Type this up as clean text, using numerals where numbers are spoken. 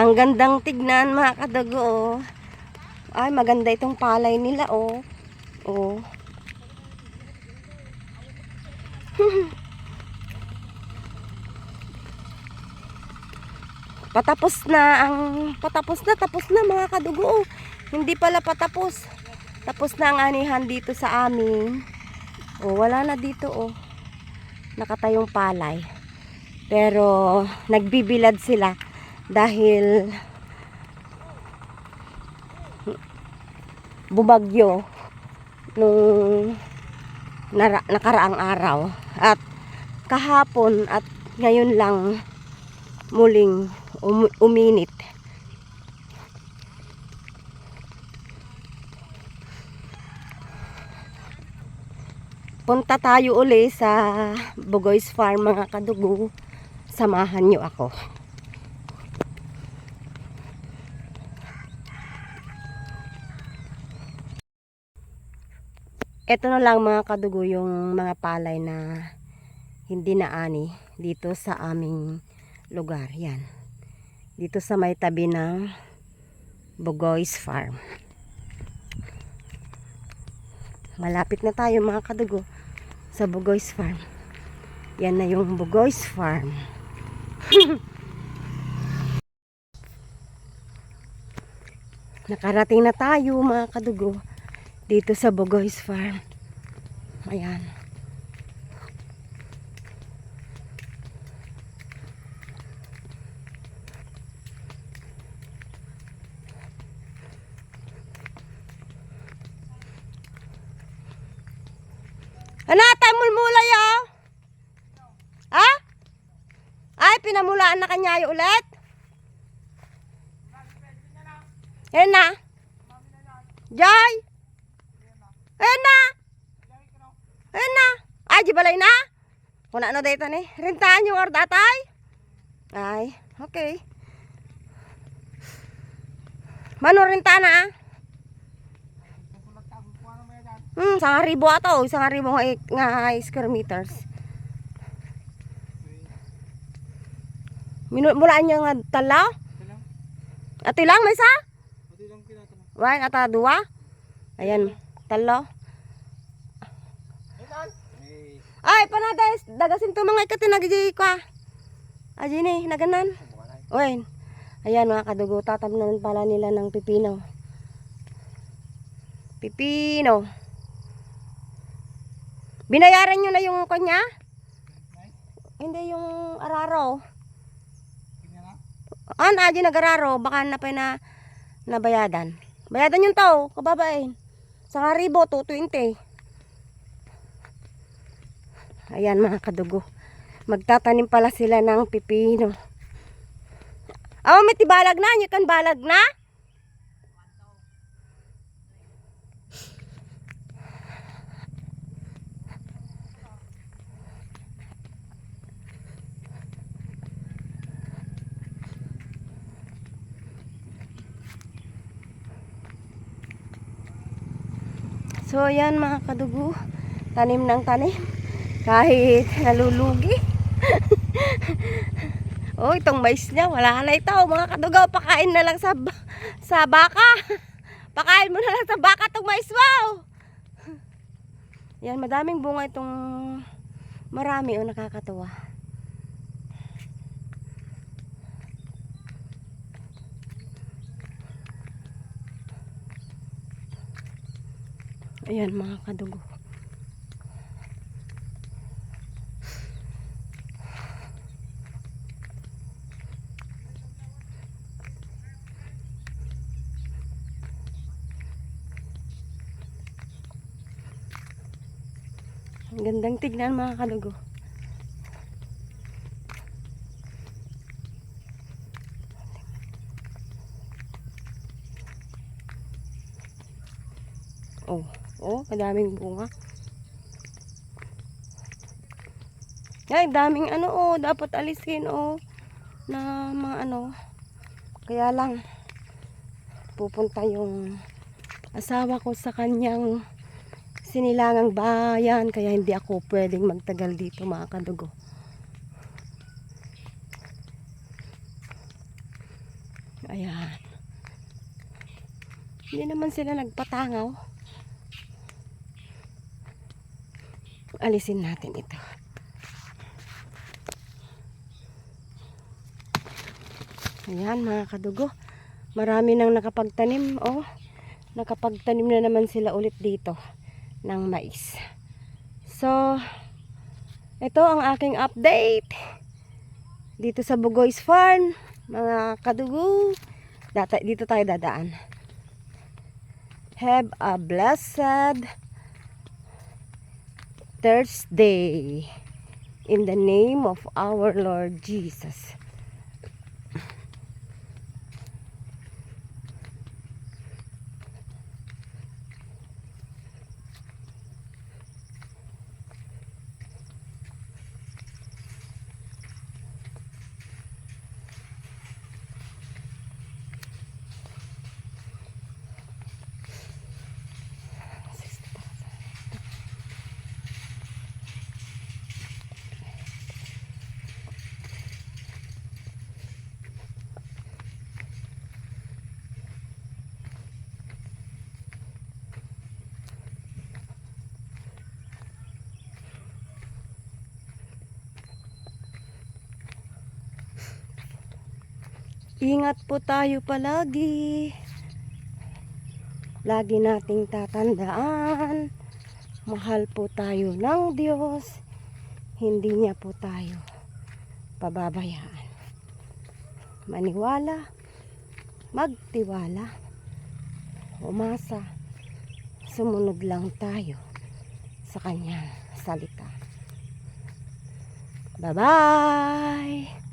Ang gandang tignan mga kadugo, oh. Ay, maganda itong palay nila, oh. Oh. Tapos na mga kadugo, oh. Hindi pala patapos. Tapos na ang anihan dito sa amin. Oh, wala na dito, oh. Nakatayong palay. Pero nagbibilad sila dahil bumagyo nung nakaraang araw at kahapon at ngayon lang muling uminit. Punta tayo uli sa Bugoy's Farm mga kadugo. Samahan nyo ako. Ito na lang mga kadugo yung mga palay na hindi na ani dito sa aming lugar. Yan. Dito sa may tabi ng Bugoy's Farm. Malapit na tayo mga kadugo sa Bugoy's Farm. Yan na yung Bugoy's Farm. Nakarating na tayo mga kadugo dito sa Bugoy's Farm. Ayan. Anata mulmulay oh. Ha? Ay, pinamulaan na kanyayo ulit. Ayan na. Jay. Ayan na. Ayan na. Ay, di balay na. Kuna ano dito ni? Rintaan yung ordatay. Ay, okay. Mano rintaan na ah? 1,000 ato, 1,000 nga square meters. Mulaan nyo nga tala? Ati lang, may sa? Why, ata dua? Ayan, talo. Ay, panades, dagasin to mga ikatinagigay ka. Aji ni, naganan. Uy, ayan mga kadugo, tatabnan pala nila ng pipino. Pipino. Binayaran nyo na yung kanya? Hindi yung araro. Aji nag-araro, baka na pa na nabayadan. Bayadan yung tao, kababain. 1,000, 220. Ayan mga kadugo. Magtatanim pala sila ng pipino. Oh, may tibalag na, nyo kan balag na? So ayan mga kadugo, tanim ng tanim kahit nalulugi. Oh, itong mais niya wala na ito mga kadugo, pakain na lang sa baka. Pakain mo na lang sa baka itong mais mo. Yan, madaming bunga itong marami, oh, nakakatuwa. Ayan mga kadugo. Ang gandang tignan mga kadugo. Oh, madaming bunga. Ay, daming ano, oh, dapat alisin, oh, na mga ano. Kaya lang, pupunta yung asawa ko sa kanyang sinilangang bayan, kaya hindi ako pwedeng magtagal dito mga kadugo. Ayan. Hindi naman sila nagpatangaw. Alisin natin ito. Ayan mga kadugo. Marami nang nakapagtanim. Oh, nakapagtanim na naman sila ulit dito ng mais. So, ito ang aking update dito sa Bugoy's Farm, mga kadugo. Dito tayo dadaan. Have a blessed Thursday in the name of our Lord Jesus. Ingat po tayo palagi. Lagi nating tatandaan, mahal po tayo ng Diyos. Hindi niya po tayo pababayaan. Maniwala, magtiwala, umasa, sumunod lang tayo sa kanyang salita. Bye-bye!